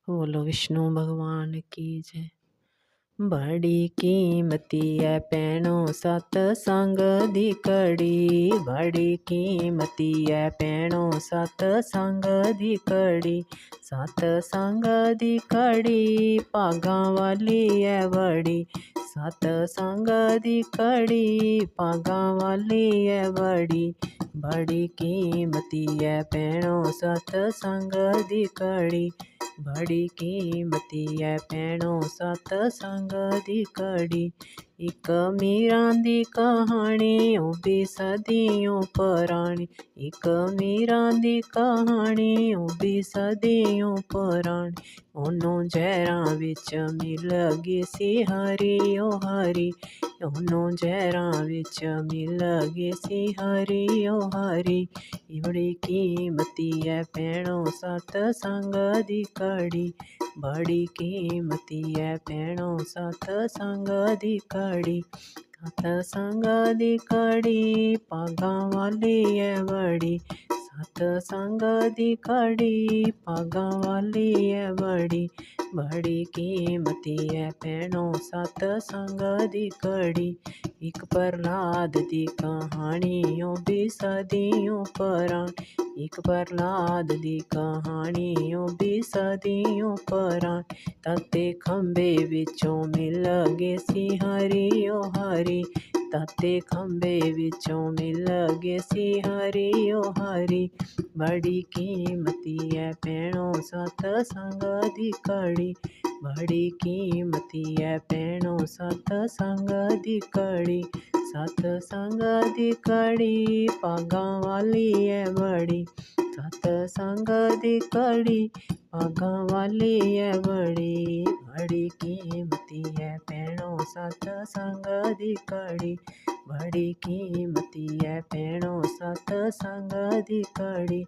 बोलो विष्णु भगवान की जय। बड़ी कीमती है भैणों सतसंग दी कड़ी, बड़ी कीमती है भैणों सतसंग दी कड़ी। सतसंग दी कड़ी भागां वाली है बड़ी, सतसंग दी कड़ी भागां वाली है बड़ी। बड़ी कीमती है भैणों सतसंग दी कड़ी, बड़ी कीमती है भैणों सतसंग दी कड़ी। एक मीरां दी कहानी ओ भी सदियों पुरानी, एक मीरां दी कहानी ओ भी सदियों पुरानी। ओनों जहरां विच मिल गई सी हरी ओ हरी, ओनों जहरां विच मिल गई सी हरी ओ हरी। बड़ी कीमती है भैणों सतसंग दी कड़ी, बड़ी कीमती है भैणों सतसंग दी कड़ी। सतसंग दी कड़ी भागां वाली है बड़ी, सतसंग दी कड़ी भागां वाली है बड़ी। बड़ी कीमती है भैणों सतसंग दी कड़ी। एक प्रहलाद दी कहानी ओ भी सदियों पुरानी, एक प्रहलाद दी कहानी ओ भी सदियों पुरानी। ताते खंबे विचों मिल गए सी हरी ओ हरी, ताते खंबे विचों मिल गए सी हरी ओ हरी। बड़ी कीमती है भैणों सतसंग दी कड़ी, बड़ी कीमती है भैणों सतसंग दी कड़ी। सतसंग दी कड़ी भागां वाली है बड़ी, सतसंग दी कड़ी भागां वाली है बड़ी। बड़ी कीमती है भैणों सतसंग दी कड़ी, बड़ी कीमती है भैणों सतसंग दी कड़ी।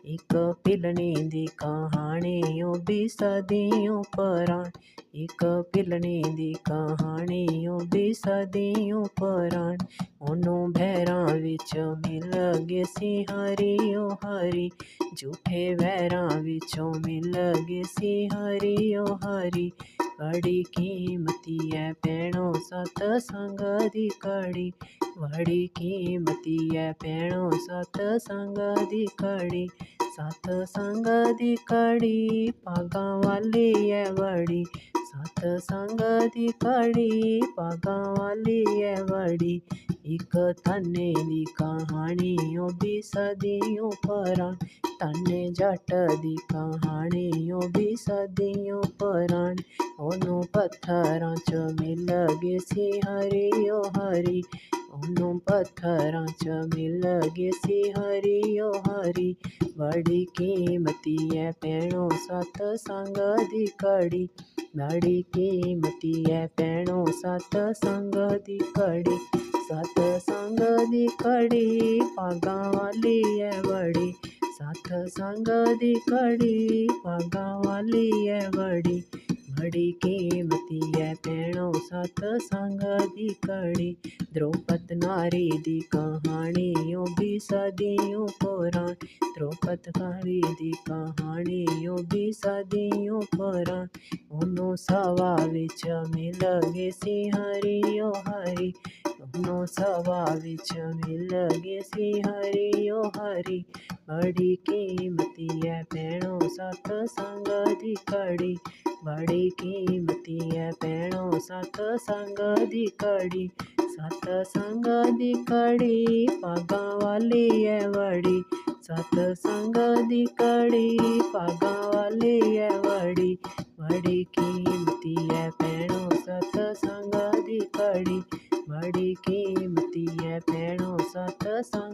एक पिलनी दी कहानी ओ भी सदियों पुरानी, एक पिलनी दी कहानी ओ भी सदियों पुरानी। ओनों भैरां विच मिल गए सी हरी ओ हरी, झूठे वैरां विचों मिल गए सी हरी ओ हरी। बड़ी कीमती है भैणों सतसंग दी कड़ी, बड़ी कीमती है भैणों सतसंग दी कड़ी। सतसंग दी कड़ी भागां वाली है बड़ी, सतसंग दी कड़ी भागां वाली है बड़ी। एक धन्ने दी कहानी ओ भी सदियों पुरानी, धन्ने जट दी कहानी ओ भी सदियों पुरानी। ओनों पत्थरां च मिल गए सी हरी ओ हरी, ओनों पत्थरां च मिल गए सी हरी ओ हरी। बड़ी कीमती है भैणों सतसंग दी कड़ी, बड़ी कीमती है भैणों सतसंग दी कड़ी। सतसंग दी कड़ी भागां वाली है बड़ी, सतसंग दी कड़ी भागां वाली है बड़ी। बड़ी कीमती है भैणों सतसंग दी कड़ी। द्रौपद नारी दी कहानी ओ भी सदियों पुरानी, द्रौपद नारी दी कहानी ओ भी सदियों पुरानी। ओनों सभा विच मिल गए सी हरी ओ हरी, ओनों सभा विच मिल गए सी हरी ओ हरी। बड़ी कीमती है भैणों सतसंग दी कड़ी, बड़ी कीमती है भैणों सतसंग दी कड़ी। सतसंग दी कड़ी भागां वाली है बड़ी, सतसंग दी कड़ी भागां वाली है बड़ी। बड़ी कीमती है भैणों सतसंग दी कड़ी, बड़ी कीमती है भैणों सतसंग